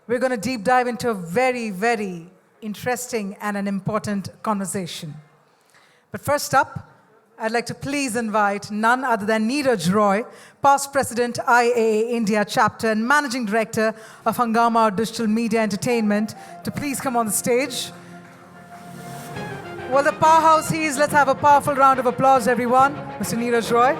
we're going to deep dive into a very, very interesting and an important conversation. But first up, I'd like to please invite none other than Neeraj Roy, past President, IAA India Chapter and Managing Director of Hungama Digital Media Entertainment, to please come on the stage. Well, the powerhouse he is, let's have a powerful round of applause, everyone. Mr. Neeraj Roy.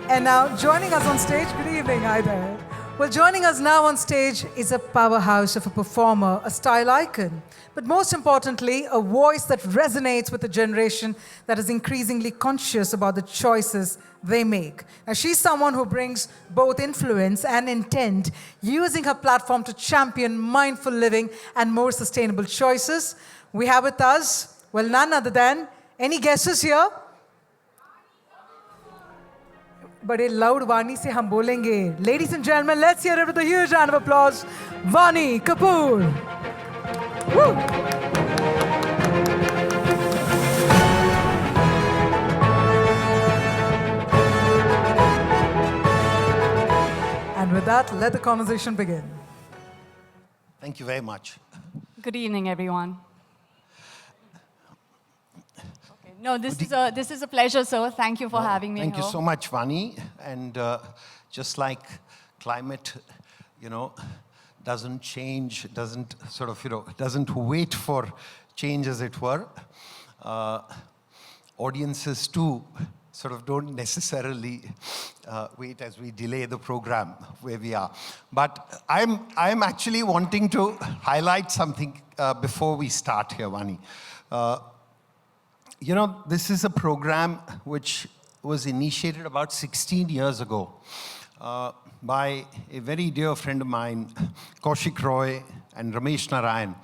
And now, joining us on stage, good evening, hi there. Well, joining us now on stage is a powerhouse of a performer, a style icon, but most importantly, a voice that resonates with a generation that is increasingly conscious about the choices they make. Now, she's someone who brings both influence and intent, using her platform to champion mindful living and more sustainable choices. We have with us, well, none other than, any guesses here? बड़े loud वानी से हम बोलेंगे. Ladies and gentlemen, let's hear it with a huge round of applause. Vaani Kapoor. Woo! And with that, let the conversation begin. Thank you very much. Good evening, everyone. No, this is a pleasure, sir. Thank you for having me here. Thank you so much, Vaani. And just like climate, doesn't change, doesn't doesn't wait for change, as it were. Audiences too don't necessarily wait as we delay the program where we are. But I'm actually wanting to highlight something before we start here, Vaani. This is a program which was initiated about 16 years ago by a very dear friend of mine, Kaushik Roy and Ramesh Narayan.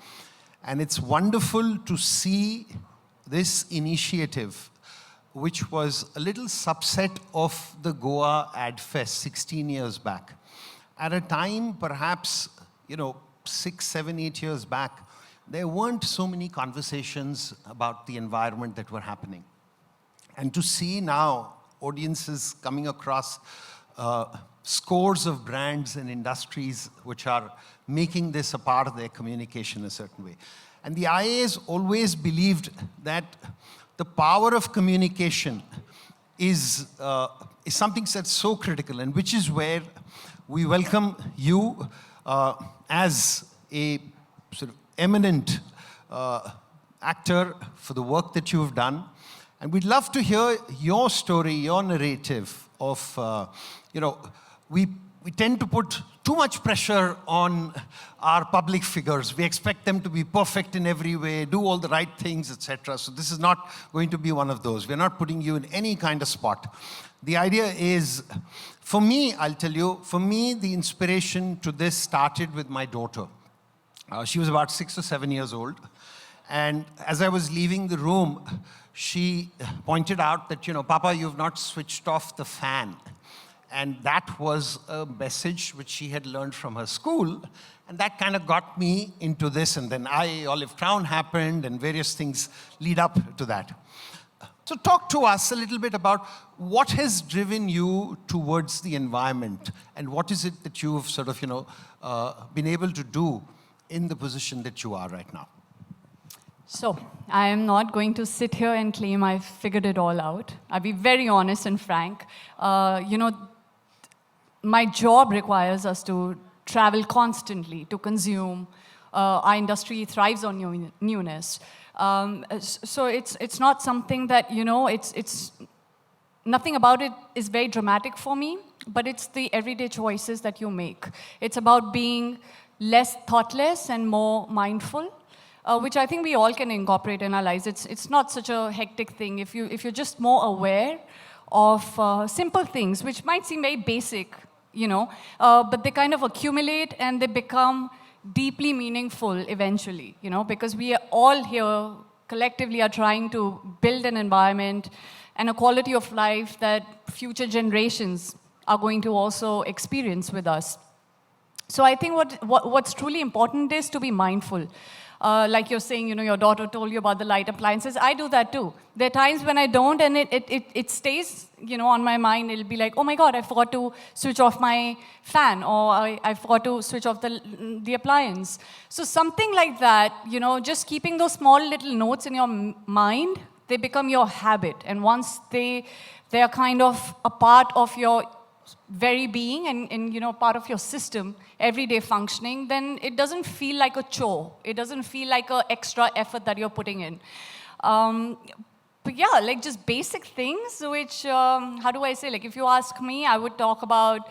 And it's wonderful to see this initiative, which was a little subset of the Goa Ad Fest 16 years back. At a time, perhaps, 6, 7, 8 years back, there weren't so many conversations about the environment that were happening. And to see now audiences coming across scores of brands and industries which are making this a part of their communication in a certain way. And the IAs always believed that the power of communication is something that's so critical, and which is where we welcome you as a eminent actor for the work that you've done. And we'd love to hear your story, your narrative of, we tend to put too much pressure on our public figures. We expect them to be perfect in every way, do all the right things, etc. So this is not going to be one of those. We're not putting you in any kind of spot. The idea is, for me, I'll tell you, for me, the inspiration to this started with my daughter. She was about 6 or 7 years old. And as I was leaving the room, she pointed out that, Papa, you've not switched off the fan. And that was a message which she had learned from her school. And that kind of got me into this. And then Olive Crown happened, and various things lead up to that. So talk to us a little bit about what has driven you towards the environment, and what is it that you've been able to do in the position that you are right now? So, I am not going to sit here and claim I figured it all out. I'll be very honest and frank. My job requires us to travel constantly, to consume. Our industry thrives on newness. So it's not something that, it's nothing about it is very dramatic for me, but it's the everyday choices that you make. It's about being less thoughtless and more mindful, which I think we all can incorporate in our lives. It's not such a hectic thing. If you're just more aware of simple things, which might seem very basic, but they kind of accumulate and they become deeply meaningful eventually, because we are all here collectively are trying to build an environment and a quality of life that future generations are going to also experience with us. So I think what's truly important is to be mindful. Like you're saying, your daughter told you about the light appliances. I do that too. There are times when I don't, and it stays, on my mind. It'll be like, oh my God, I forgot to switch off my fan, or I forgot to switch off the appliance. So something like that, just keeping those small little notes in your mind, they become your habit. And once they are kind of a part of your very being and part of your system, everyday functioning, then it doesn't feel like a chore. It doesn't feel like an extra effort that you're putting in. But yeah, like just basic things, which, how do I say, like if you ask me, I would talk about,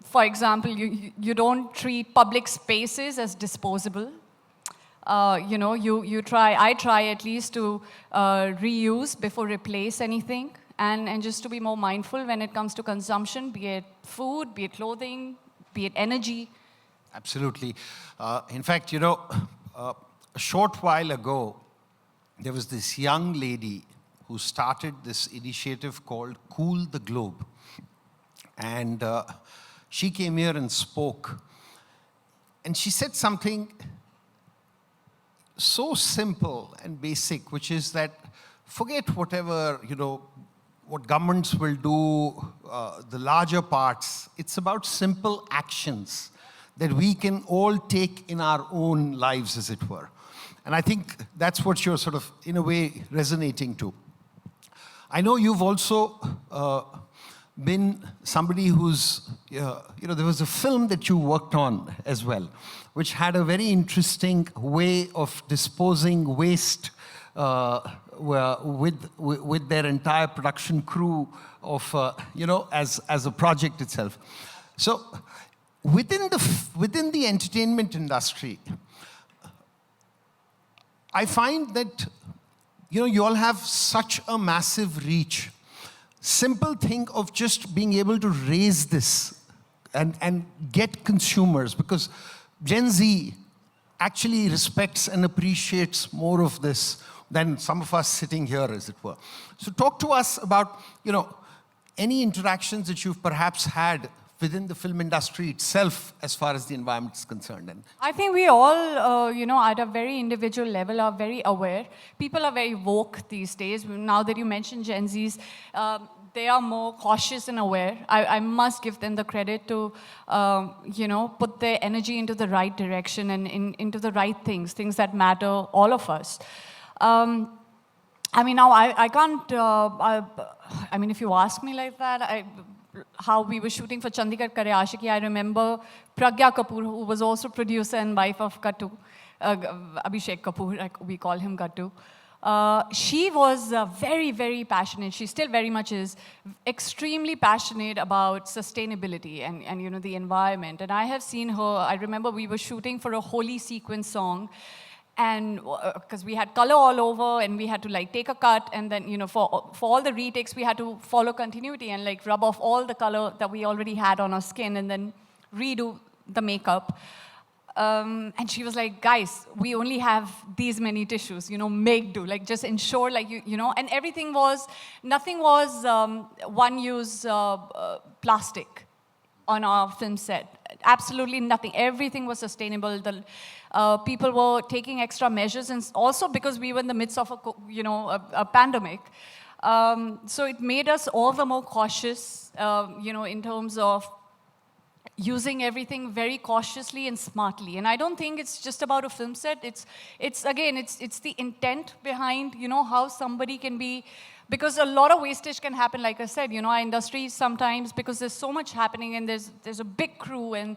for example, you don't treat public spaces as disposable. I try at least to reuse before replace anything. And just to be more mindful when it comes to consumption, be it food, be it clothing, be it energy. Absolutely. In fact, a short while ago, there was this young lady who started this initiative called Cool the Globe. And she came here and spoke. And she said something so simple and basic, which is that forget whatever, what governments will do, the larger parts. It's about simple actions that we can all take in our own lives, as it were. And I think that's what you're sort of, in a way, resonating to. I know you've also been somebody who's, there was a film that you worked on as well, which had a very interesting way of disposing waste with their entire production crew of, as a project itself. So within the entertainment industry, I find that, you all have such a massive reach. Simple thing of just being able to raise this and get consumers, because Gen Z actually respects and appreciates more of this than some of us sitting here, as it were. So talk to us about, any interactions that you've perhaps had within the film industry itself as far as the environment is concerned. And I think we all, at a very individual level are very aware. People are very woke these days. Now that you mentioned Gen Zs, they are more cautious and aware. I must give them the credit to, put their energy into the right direction and into the right things that matter all of us. Now I can't, if you ask me like that, how we were shooting for Chandigarh Kare Aashiki, I remember Pragya Kapoor, who was also producer and wife of Gattu, Abhishek Kapoor, like we call him Gattu. She was very, very passionate. She still very much is extremely passionate about sustainability and the environment. And I have seen her. I remember we were shooting for a holy sequence song, and because we had color all over, and we had to like take a cut, and then for all the retakes we had to follow continuity and like rub off all the color that we already had on our skin, and then redo the makeup. And she was like, guys, we only have these many tissues, make do. Like, just ensure, like, and everything was, nothing was one-use plastic on our film set. Absolutely nothing. Everything was sustainable. The people were taking extra measures, and also because we were in the midst of a pandemic. So it made us all the more cautious, in terms of using everything very cautiously and smartly. And I don't think it's just about a film set. It's the intent behind, how somebody can be, because a lot of wastage can happen, like I said, our industry sometimes, because there's so much happening and there's a big crew and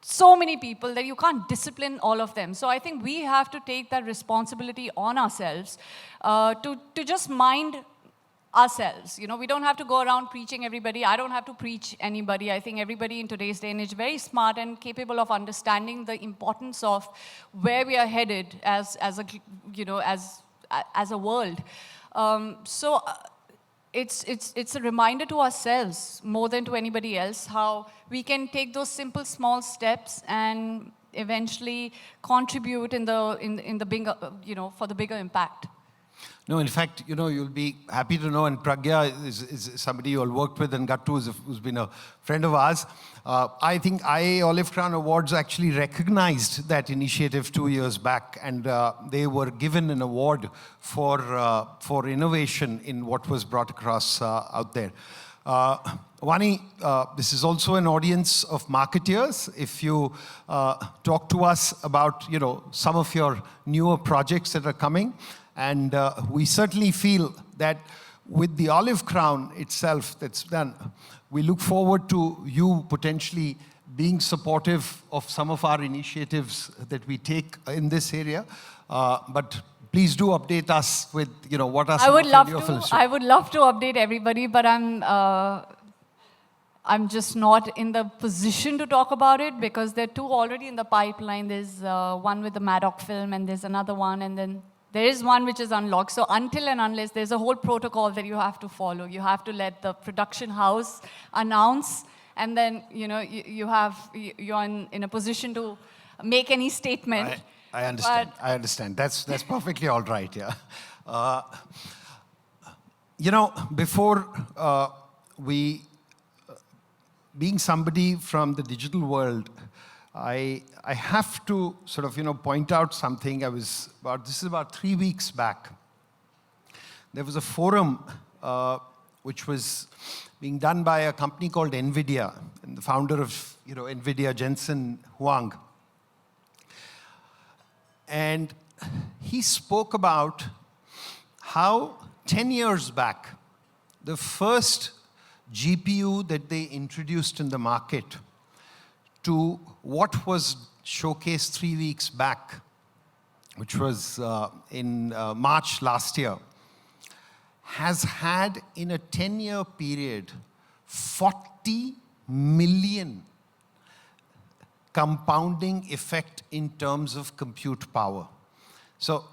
so many people that you can't discipline all of them. So I think we have to take that responsibility on ourselves to just mind ourselves. We don't have to go around preaching everybody. I don't have to preach anybody. I think everybody in today's day and age is very smart and capable of understanding the importance of where we are headed as a world. So it's a reminder to ourselves more than to anybody else how we can take those simple small steps and eventually contribute in the bigger, for the bigger impact. No, in fact, you'll be happy to know, and Pragya is somebody you all worked with, and Gattu who's been a friend of ours. I think IA Olive Crown Awards actually recognized that initiative 2 years back, and they were given an award for innovation in what was brought across out there. Vaani, this is also an audience of marketeers. If you talk to us about, some of your newer projects that are coming, and we certainly feel that with the Olive Crown itself that's done, we look forward to you potentially being supportive of some of our initiatives that we take in this area. But please do update us with, what are some of your new films. I would love to update everybody, but I'm just not in the position to talk about it because there are two already in the pipeline. There's one with the Maddox film, and there's another one, and then there is one which is unlocked. So until and unless, there's a whole protocol that you have to follow. You have to let the production house announce, and then you're in a position to make any statement. I understand. I understand. That's perfectly all right. Yeah. Before we, being somebody from the digital world, I have to sort of, point out something. This is about 3 weeks back. There was a forum which was being done by a company called NVIDIA, and the founder of, NVIDIA, Jensen Huang. And he spoke about how 10 years back, the first GPU that they introduced in the market to what was showcased 3 weeks back, which was in March last year, has had in a 10-year period 40 million compounding effect in terms of compute power. So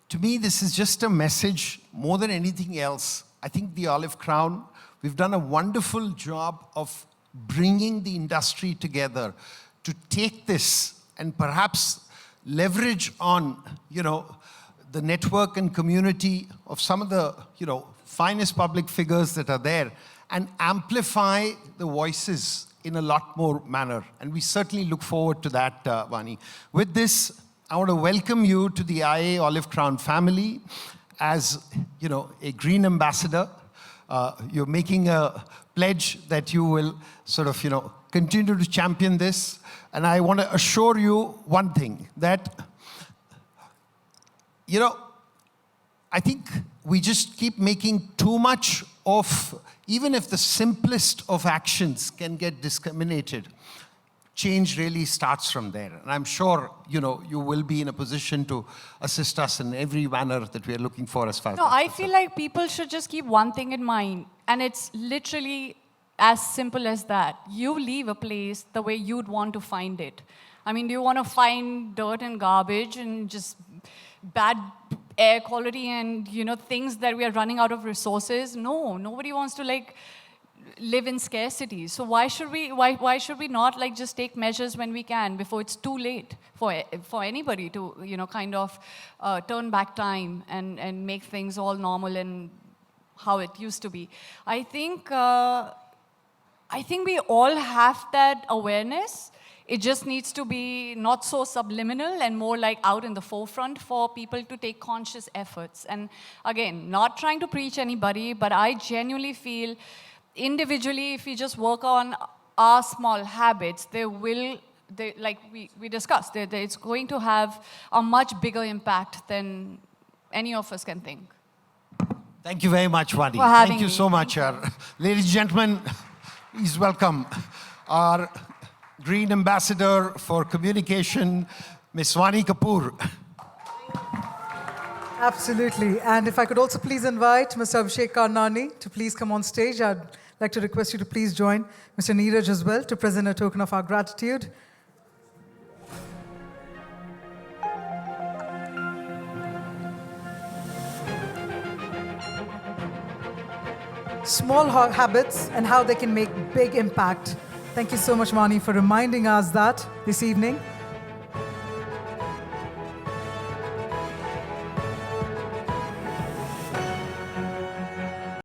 to me, this is just a message more than anything else. I think the Olive Crown, we've done a wonderful job of bringing the industry together to take this and perhaps leverage on, the network and community of some of the, finest public figures that are there and amplify the voices in a lot more manner. And we certainly look forward to that, Vaani. With this, I want to welcome you to the IA Olive Crown family as, a green ambassador. You're making a pledge that you will sort of, continue to champion this. And I want to assure you one thing, that, I think we just keep making too much of, even if the simplest of actions can get disseminated, change really starts from there. And I'm sure, you will be in a position to assist us in every manner that we are looking for as far as. No, I feel like people should just keep one thing in mind, and it's literally as simple as that. You leave a place the way you'd want to find it. I mean, do you want to find dirt and garbage and just bad air quality and, things that we are running out of resources? No, nobody wants to live in scarcity. So why should we not just take measures when we can before it's too late for anybody to, kind of turn back time and make things all normal and how it used to be. I think we all have that awareness. It just needs to be not so subliminal and more out in the forefront for people to take conscious efforts. And again, not trying to preach anybody, but I genuinely feel individually, if we just work on our small habits, like we discussed, it's going to have a much bigger impact than any of us can think. Thank you very much, Vaani. Thank you so much. Ladies and gentlemen, please welcome our Green Ambassador for Communication, Ms. Vaani Kapoor. Absolutely. And if I could also please invite Mr. Abhishek Karnani to please come on stage. I'd like to request you to please join Mr. Neeraj as well to present a token of our gratitude. Small habits and how they can make big impact. Thank you so much, Vaani, for reminding us that this evening.